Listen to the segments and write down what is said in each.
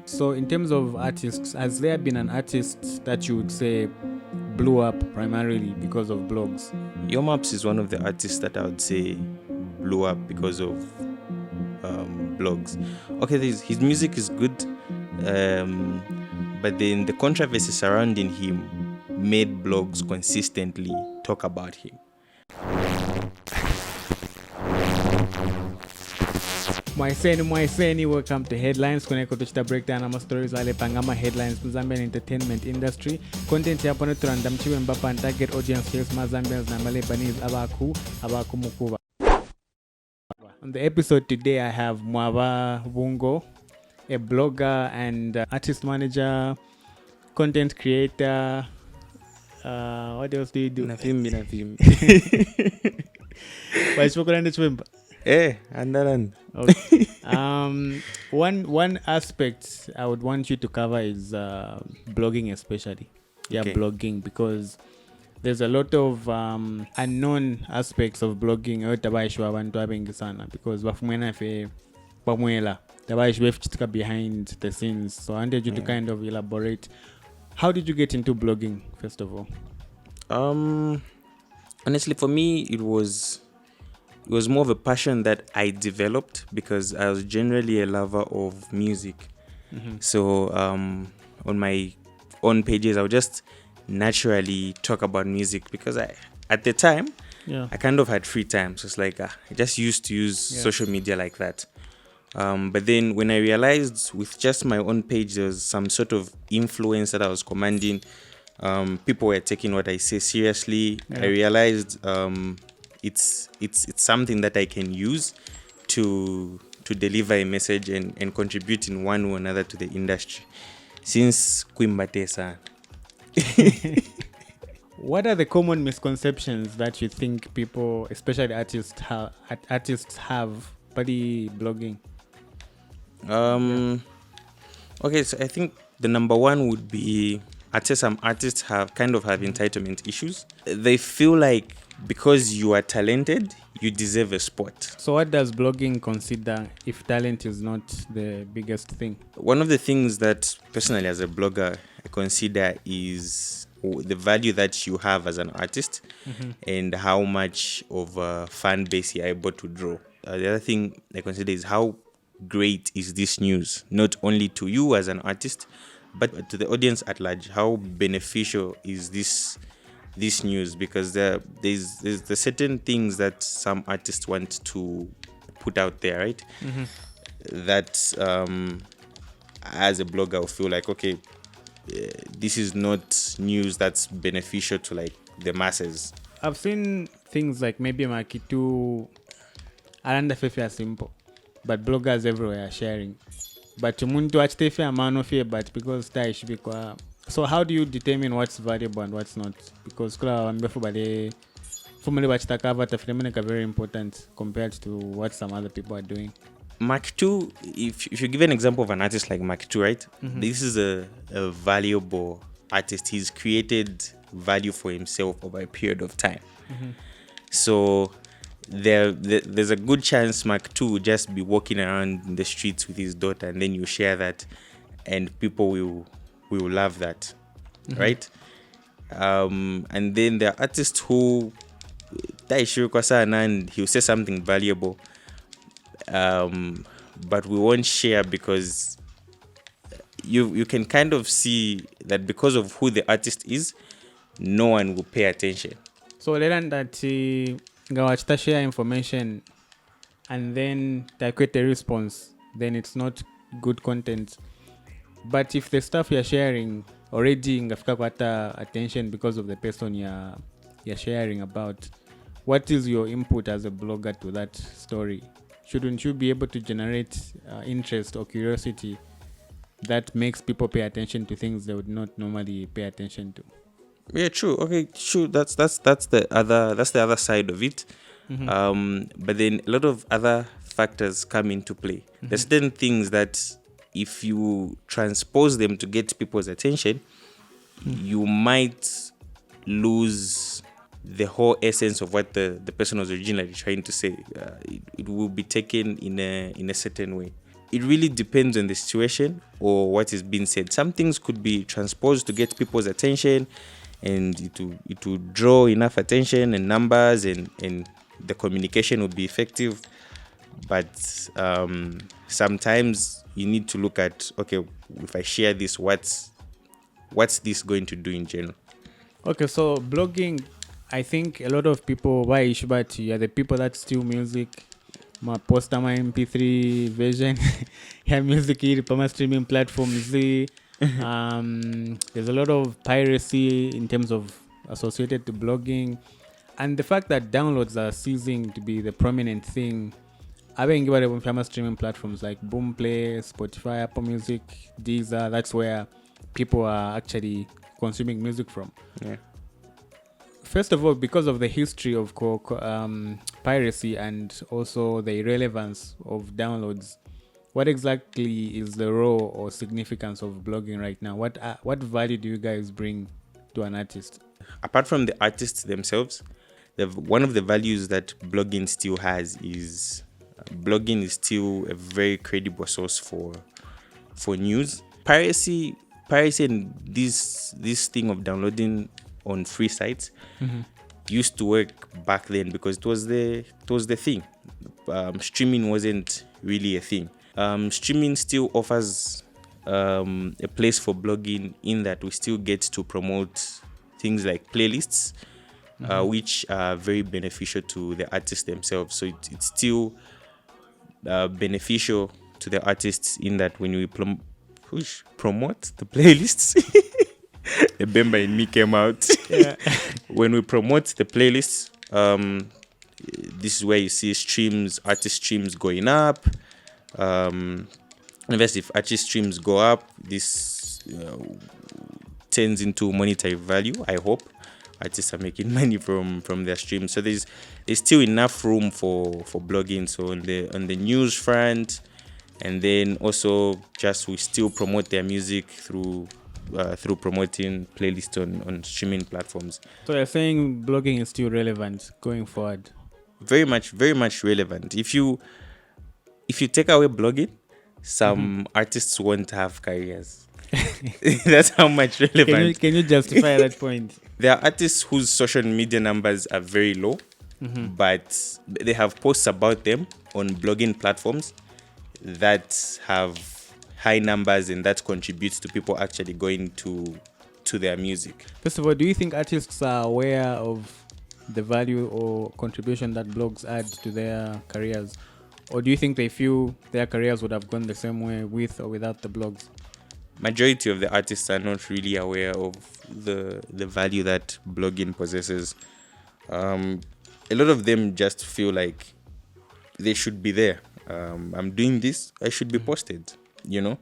So, in terms of artists, has there been an artist that you would say blew up primarily because of blogs? Yomaps is one of the artists that I would say blew up because of blogs. Okay, his music is good, but then the controversy surrounding him made blogs consistently talk about him. Mwaiseni, welcome to Headlines. Kuneko tuchita breakdown ama stories ale pangama headlines in Zambian entertainment industry. Content ya pone turanda mchiwe mbapa and target audience here ma Zambians na Lebanese abaku mukuba. On the episode today I have Mwaba Bungo, a blogger and artist manager, content creator. What else do you do? Nothing. Okay. One aspect I would want you to cover is blogging, especially. Okay. Blogging, because there's a lot of unknown aspects of blogging. Because behind the scenes. So I wanted you to kind of elaborate. How did you get into blogging, first of all? Honestly, for me, it was more of a passion that I developed because I was generally a lover of music. Mm-hmm. So on my own pages, I would just naturally talk about music because at the time, I kind of had free time. So it's like I just used to use social media like that. But then when I realized with just my own page, there was some sort of influence that I was commanding. People were taking what I say seriously. I realized it's something that I can use to deliver a message and contribute in one or another to the industry. Since Quimbatesa. What are the common misconceptions that you think people, especially artists have by the blogging? Okay, so I think the number one would be some artists have entitlement issues. They feel like because you are talented, you deserve a spot. So what does blogging consider if talent is not the biggest thing? One of the things that personally as a blogger I consider is the value that you have as an artist and how much of a fan base you're able to draw. The other thing I consider is how great is this news, not only to you as an artist, but to the audience at large. How beneficial is this news? Because there's certain things that some artists want to put out there, right? That as a blogger, I feel like, okay, this is not news that's beneficial to like the masses. I've seen things like maybe Makitu Aranda Fefe are simple, but bloggers everywhere are sharing. But Muntu Achtefe Amano Fe, but because Tai should be. So how do you determine what's valuable and what's not? Because formally are very important compared to what some other people are doing. Mark 2, if you give an example of an artist like Mark 2, right? This is a valuable artist. He's created value for himself over a period of time. So there's a good chance Mark 2 will just be walking around in the streets with his daughter, and then you share that and people will love that, right? And then there are artists who and he'll say something valuable, but we won't share because you can kind of see that because of who the artist is, no one will pay attention. So later that Gawachita share information and then they create a response, then it's not good content. But if the stuff you're sharing already ngafika attention because of the person you're sharing about, what is your input as a blogger to that story? Shouldn't you be able to generate interest or curiosity that makes people pay attention to things they would not normally pay attention to? Yeah, true. Okay, true. That's the other side of it. But then a lot of other factors come into play. There's certain things that if you transpose them to get people's attention, you might lose the whole essence of what the person was originally trying to say. It will be taken in a certain way. it really depends on the situation or what is being said. Some things could be transposed to get people's attention, and it will draw enough attention and numbers, and the communication will be effective. But sometimes you need to look at, okay, if I share this, what's this going to do in general? Okay, so blogging, I think a lot of people, why Ishbati, are the people that steal music, my poster, my MP3 version, yeah, music here, my streaming platforms. There's a lot of piracy in terms of associated to blogging, and the fact that downloads are ceasing to be the prominent thing. I've been given famous streaming platforms like Boomplay, Spotify, Apple Music, Deezer. That's where people are actually consuming music from. Yeah. First of all, because of the history of piracy and also the irrelevance of downloads, what exactly is the role or significance of blogging right now? What value do you guys bring to an artist? Apart from the artists themselves, one of the values that blogging still has is blogging is still a very credible source for news. Piracy and this thing of downloading on free sites used to work back then because it was the thing. Streaming wasn't really a thing. Streaming still offers a place for blogging in that we still get to promote things like playlists, which are very beneficial to the artists themselves. So it's still beneficial to the artists in that when we promote the playlists, the Bemba in me came out. Yeah. When we promote the playlists, this is where you see artist streams going up. Obviously, if artist streams go up, this turns into monetary value. I hope artists are making money from their streams. So there's still enough room for blogging. So on the news front, and then also just we still promote their music through promoting playlists on streaming platforms. So you're saying blogging is still relevant going forward? Very much relevant. If you take away blogging, some artists won't have careers. That's how much relevant. Can you justify that point? There are artists whose social media numbers are very low, but they have posts about them on blogging platforms that have high numbers, and that contributes to people actually going to their music. First of all, do you think artists are aware of the value or contribution that blogs add to their careers? Or do you think they feel their careers would have gone the same way with or without the blogs? Majority of the artists are not really aware of the value that blogging possesses. A lot of them just feel like they should be there. I'm doing this, I should be posted, you know.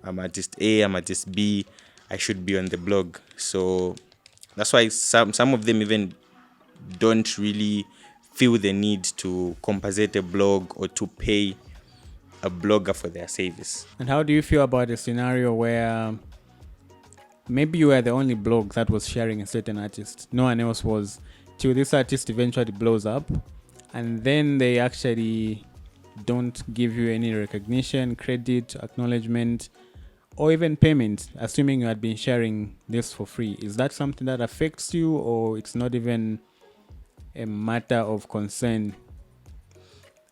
I'm artist A, I'm artist B, I should be on the blog. So that's why some of them even don't really feel the need to compensate a blog or to pay a blogger for their service. And how do you feel about a scenario where maybe you were the only blog that was sharing a certain artist, no one else was, till this artist eventually blows up, and then they actually don't give you any recognition, credit, acknowledgement, or even payment, assuming you had been sharing this for free? Is that something that affects you, or it's not even a matter of concern?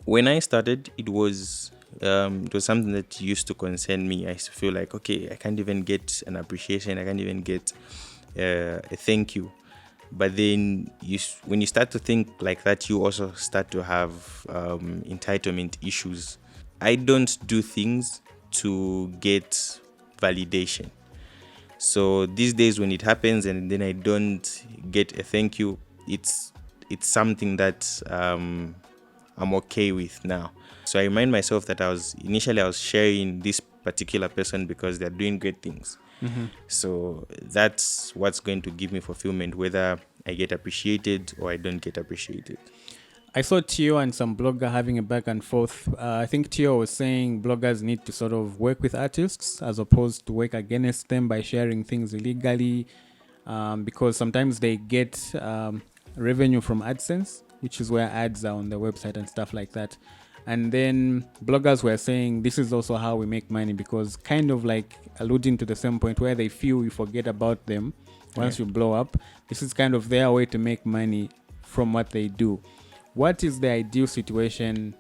When I started, it was something that used to concern me. I used to feel like, okay, I can't even get an appreciation, I can't even get a thank you. But then when you start to think like that, you also start to have entitlement issues. I don't do things to get validation. So these days when it happens and then I don't get a thank you, it's something that I'm okay with now. So I remind myself that I was sharing this particular person because they're doing great things. So that's what's going to give me fulfillment, whether I get appreciated or I don't get appreciated. I saw Tio and some blogger having a back and forth. I think Tio was saying bloggers need to sort of work with artists as opposed to work against them by sharing things illegally, because sometimes they get revenue from AdSense, which is where ads are on the website and stuff like that. And then bloggers were saying this is also how we make money, because kind of like alluding to the same point where they feel you forget about them once you blow up. This is kind of their way to make money from what they do. What is the ideal situation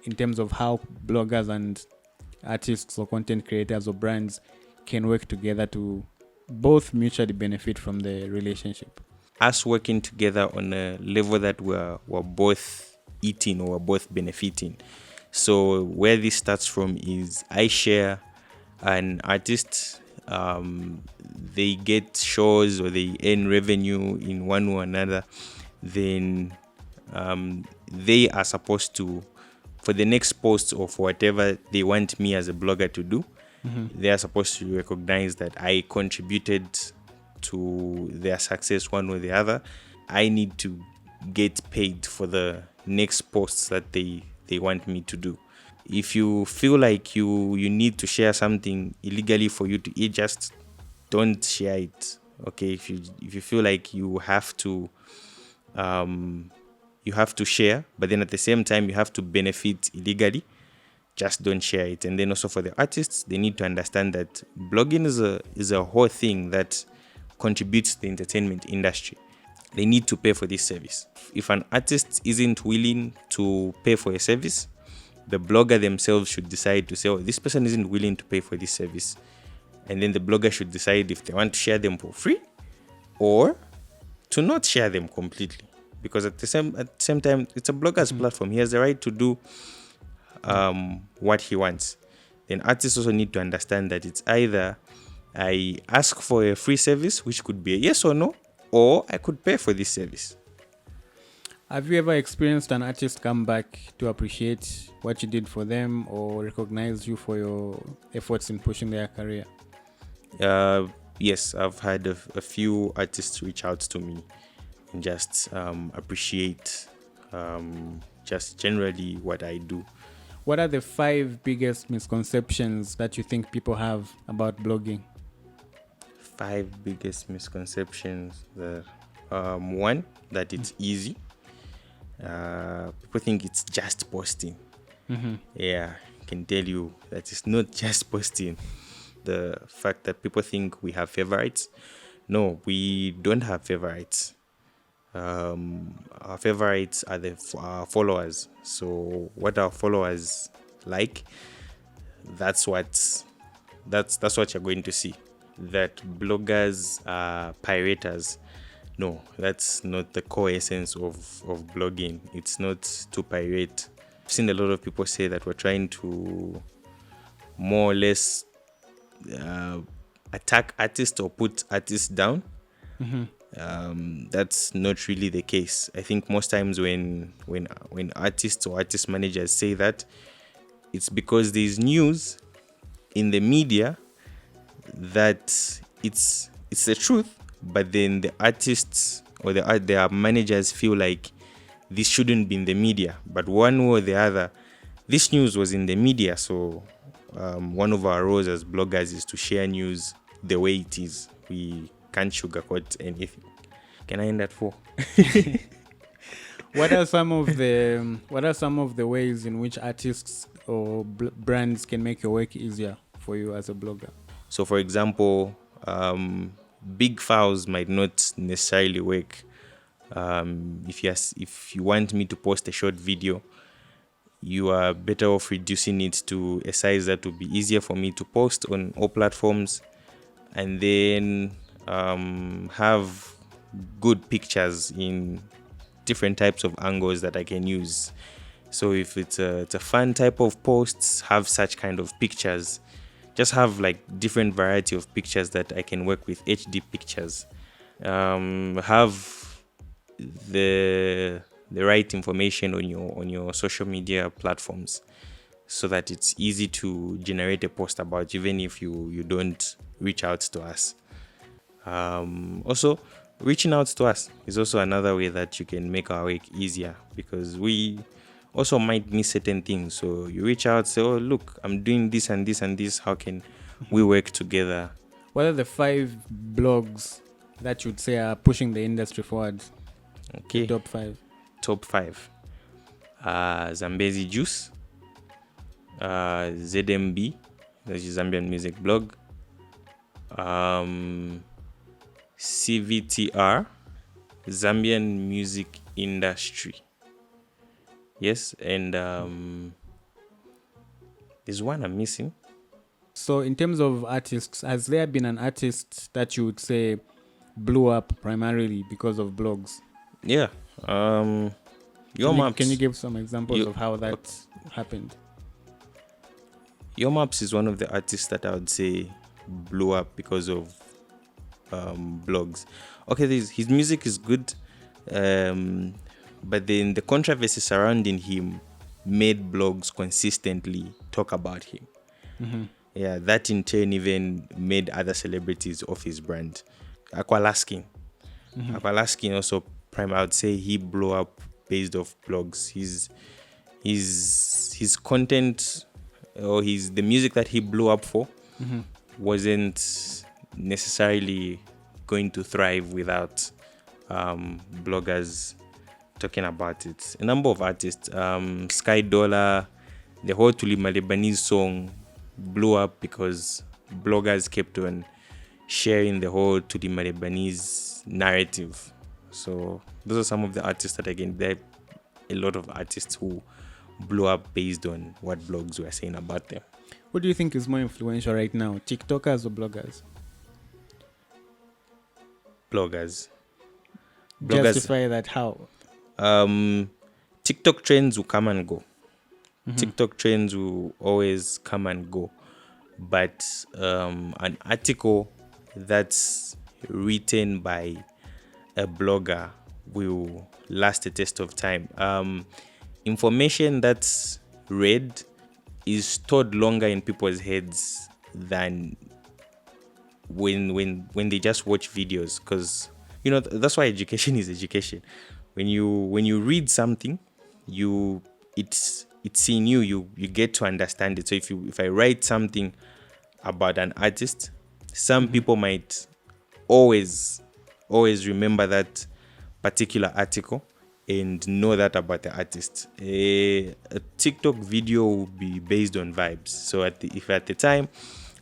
in terms of how bloggers and artists or content creators or brands can work together to both mutually benefit from the relationship? Us working together on a level that we're both eating or we're both benefiting. So where this starts from is I share an artist, they get shows or they earn revenue in one or another, then they are supposed to, for the next post or for whatever they want me as a blogger to do, they are supposed to recognize that I contributed to their success one or the other. I need to get paid for the next posts that they want me to do. If you feel like you need to share something illegally for you to eat, just don't share it. Okay, if you feel like you have to share, but then at the same time you have to benefit illegally, just don't share it. And then also for the artists, they need to understand that blogging is a whole thing that contributes to the entertainment industry. They need to pay for this service. If an artist isn't willing to pay for a service, the blogger themselves should decide to say, oh, this person isn't willing to pay for this service. And then the blogger should decide if they want to share them for free or to not share them completely. Because at the same time, it's a blogger's platform. He has the right to do what he wants. Then artists also need to understand that it's either I ask for a free service, which could be a yes or no, or I could pay for this service. Have you ever experienced an artist come back to appreciate what you did for them or recognize you for your efforts in pushing their career? Yes, I've had a few artists reach out to me and just appreciate just generally what I do. What are the 5 biggest misconceptions that you think people have about blogging? 5 biggest misconceptions. One, that it's easy. People think it's just posting. Yeah, I can tell you that it's not just posting. The fact that people think we have favorites. No, we don't have favorites. Our favorites are our followers. So what our followers like, that's what you're going to see. That bloggers are piraters. No, that's not the core essence of blogging. It's not to pirate. I've seen a lot of people say that we're trying to more or less attack artists or put artists down. That's not really the case. I think most times when artists or artist managers say that, it's because there's news in the media that it's the truth, but then the artists or their managers feel like this shouldn't be in the media. But one way or the other, this news was in the media. So one of our roles as bloggers is to share news the way it is. We can't sugarcoat anything. Can I end at 4? What are some of the ways in which artists or brands can make your work easier for you as a blogger? So, for example, big files might not necessarily work. If you want me to post a short video, you are better off reducing it to a size that will be easier for me to post on all platforms, and then have good pictures in different types of angles that I can use. So if it's a fun type of posts, have such kind of pictures. Just have like different variety of pictures that I can work with, HD pictures. Have the right information on your social media platforms so that it's easy to generate a post about, even if you don't reach out to us. Also, reaching out to us is also another way that you can make our work easier, because we also might miss certain things. So you reach out, say, oh, look, I'm doing this and this and this. How can we work together? What are the 5 blogs that you'd say are pushing the industry forward? Okay. Top 5. Top 5. Zambezi Juice, ZMB, that's the Zambian music blog, CVTR, Zambian Music Industry. Yes, and there's one I'm missing. So in terms of artists, has there been an artist that you would say blew up primarily because of blogs? Yeah. Can you give some examples of how that happened? Your Maps is one of the artists that I would say blew up because of blogs. Okay, his music is good, but then the controversy surrounding him made blogs consistently talk about him. Mm-hmm. Yeah, that in turn even made other celebrities of his brand. Aqualaskin. Mm-hmm. Aqualaskin also, I would say he blew up based off blogs. His content, or the music that he blew up for, mm-hmm. wasn't necessarily going to thrive without bloggers talking about it. A number of artists, Sky Dollar, the whole Tulima Lebanese song blew up because bloggers kept on sharing the whole Tulima Lebanese narrative. So those are some of the artists that, again, there are a lot of artists who blew up based on what blogs were saying about them. What do you think is more influential right now, TikTokers or bloggers? Bloggers. Justify that how? TikTok trends will come and go. Mm-hmm. TikTok trends will always come and go. But an article that's written by a blogger will last a test of time. Information that's read is stored longer in people's heads than when they just watch videos, because that's why education is education. When you read something, it's in you get to understand it. So if I write something about an artist, some people might always remember that particular article and know that about the artist. A TikTok video will be based on vibes. So if at the time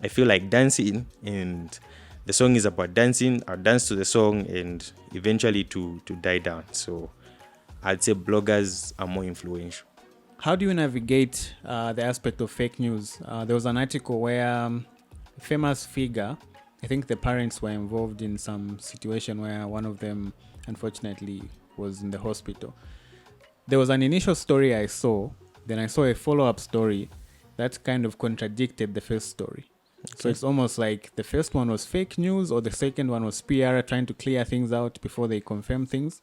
I feel like dancing and the song is about dancing, I'll dance to the song and eventually to die down. So I'd say bloggers are more influential. How do you navigate the aspect of fake news? There was an article where a famous figure, I think the parents were involved in some situation where one of them unfortunately was in the hospital. There was an initial story I saw, then I saw a follow-up story that kind of contradicted the first story. Okay. So it's almost like the first one was fake news or the second one was PR trying to clear things out before they confirm things.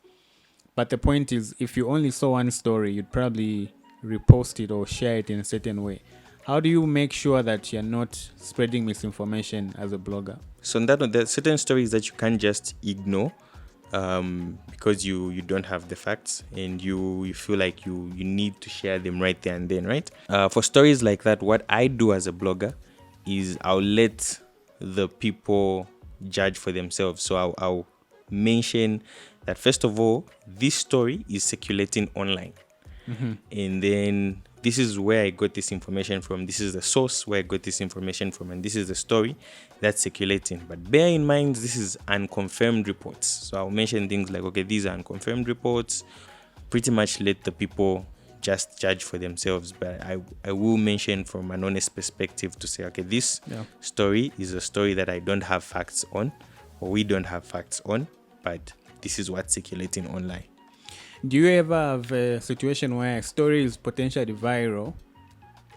But the point is, if you only saw one story, you'd probably repost it or share it in a certain way. How do you make sure that you're not spreading misinformation as a blogger? So there are certain stories that you can't just ignore because you don't have the facts and you feel like you need to share them right there and then, right? For stories like that, what I do as a blogger is I'll let the people judge for themselves. So I'll mention that, first of all, this story is circulating online. Mm-hmm. And then this is where I got this information from. This is the source where I got this information from. And this is the story that's circulating. But bear in mind, this is unconfirmed reports. So I'll mention things like, okay, these are unconfirmed reports. Pretty much let the people just judge for themselves. But I will mention from an honest perspective to say, okay, this story is a story that I don't have facts on, or we don't have facts on, but this is what's circulating online. Do you ever have a situation where a story is potentially viral,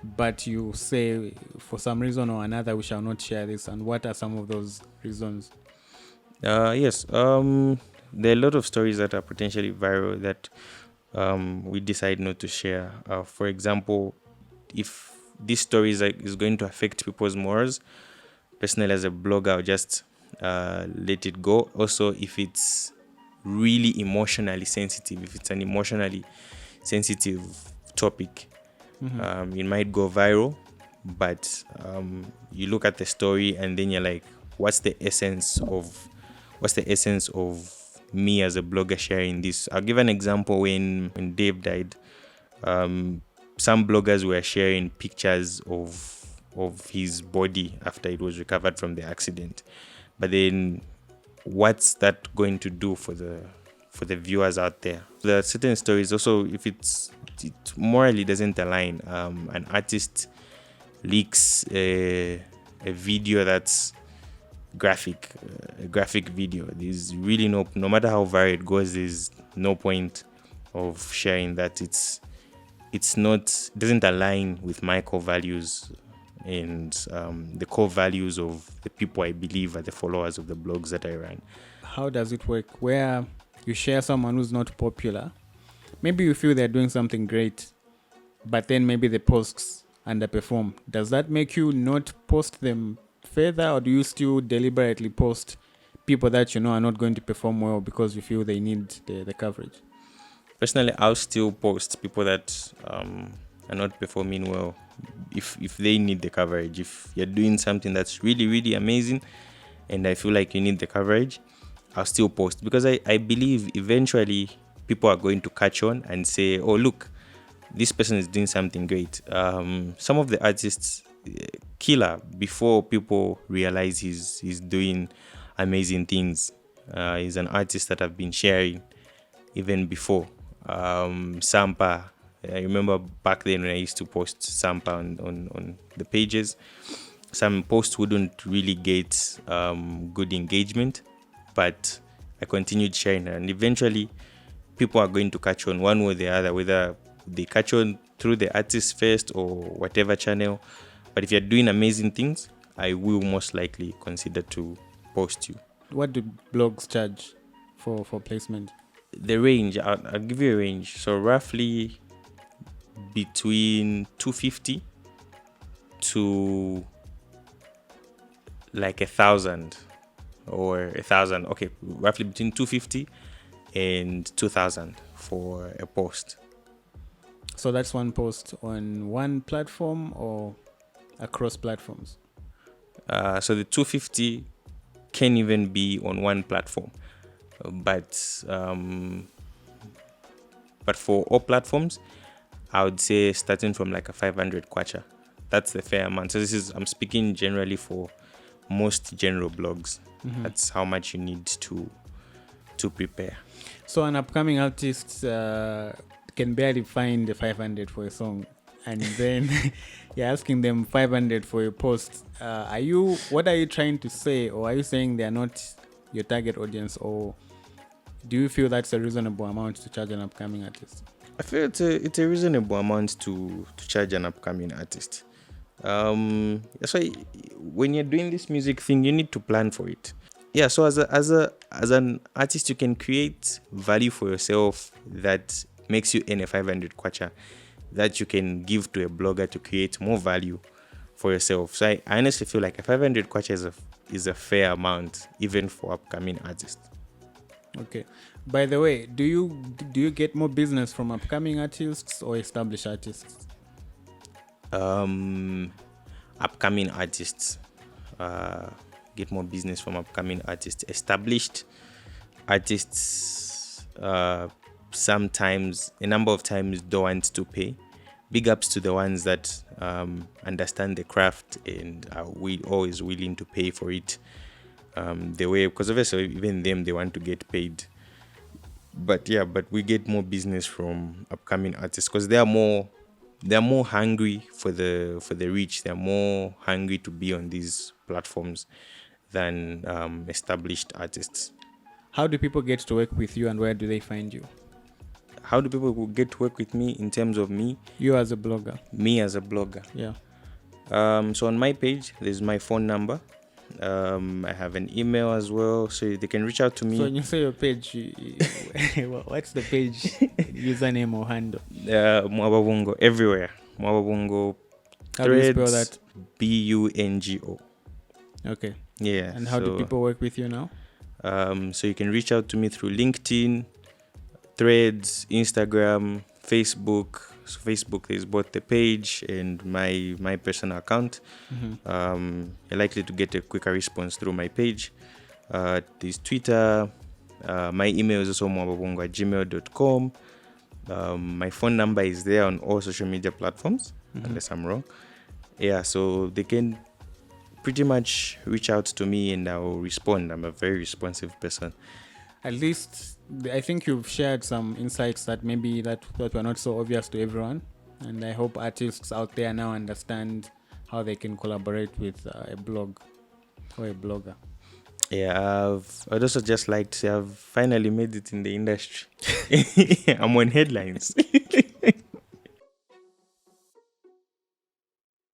but you say for some reason or another we shall not share this? And what are some of those reasons? Yes. There are a lot of stories that are potentially viral that we decide not to share. For example, if this story is going to affect people's morals, personally as a blogger, I'll just let it go. Also, if it's really emotionally sensitive, if it's an emotionally sensitive topic, it might go viral, but you look at the story and then you're like, what's the essence of me as a blogger sharing this? I'll give an example. When Dave died, Some bloggers were sharing pictures of his body after it was recovered from the accident. But then, what's that going to do for the viewers out there? There are certain stories also, if it morally doesn't align. An artist leaks a video that's graphic, a graphic video. There's really no matter how viral it goes, there's no point of sharing that. It doesn't align with my core values and the core values of the people I believe are the followers of the blogs that I run. How does it work? Where you share someone who's not popular, maybe you feel they're doing something great, but then maybe the posts underperform. Does that make you not post them further, or do you still deliberately post people that you know are not going to perform well because you feel they need the coverage? Personally, I'll still post people that are not performing well if they need the coverage. If you're doing something that's really, really amazing and I feel like you need the coverage, I'll still post, because I believe eventually people are going to catch on and say, oh, look, this person is doing something great. Some of the artists, Killer, before people realize he's doing amazing things, he's an artist that I've been sharing even before. Sampa, I remember back then when I used to post Sampa on the pages, some posts wouldn't really get good engagement, but I continued sharing her, and eventually people are going to catch on one way or the other, whether they catch on through the artist first or whatever channel. But if you're doing amazing things, I will most likely consider to post you. What do blogs charge for placement? The range, I'll give you a range. So roughly between 250 to like 1,000 or 1,000. Okay, roughly between 250 and 2,000 for a post. So that's one post on one platform or across platforms? So the 250 can even be on one platform, but for all platforms, I would say starting from like a 500 kwacha. That's the fair amount. So I'm speaking generally for most general blogs. Mm-hmm. That's how much you need to prepare. So an upcoming artist can barely find the 500 for a song, and then you're asking them 500 for a post. What are you trying to say? Or are you saying they're not your target audience? Or do you feel that's a reasonable amount to charge an upcoming artist? I feel it's a reasonable amount to charge an upcoming artist. That's why when you're doing this music thing, you need to plan for it. Yeah, so as an artist, you can create value for yourself that makes you earn a 500 kwacha that you can give to a blogger to create more value for yourself. So I honestly feel like a 500 kwacha is a fair amount even for upcoming artists. Okay. By the way, do you get more business from upcoming artists or established artists? Upcoming artists get more business from upcoming artists. Established artists sometimes, a number of times, don't want to pay. Big ups to the ones that understand the craft and are always willing to pay for it the way, because obviously even them, they want to get paid. But we get more business from upcoming artists because they're more hungry for the reach. They're more hungry to be on these platforms than established artists. How do people get to work with you, and where do they find you? How do people get to work with me in terms of me? You as a blogger. Me as a blogger. Yeah. So on my page, there's my phone number. I have an email as well, so they can reach out to me. So when you say your page, what's the page username or handle? Mwaba Bungo everywhere. Mwaba Bungo. How do you spell that? Bungo. Okay. Yeah. And how do people work with you now? So you can reach out to me through LinkedIn, Threads, Instagram, Facebook. So Facebook, there's both the page and my personal account. Mm-hmm. You're likely to get a quicker response through my page. There's Twitter. My email is also mwababungo@gmail.com. My phone number is there on all social media platforms, unless I'm wrong. Yeah, so they can pretty much reach out to me and I'll respond. I'm a very responsive person. At least I think you've shared some insights that maybe that were not so obvious to everyone, and I hope artists out there now understand how they can collaborate with a blog or a blogger. Yeah, I'd also just like to say I've finally made it in the industry. I'm on headlines.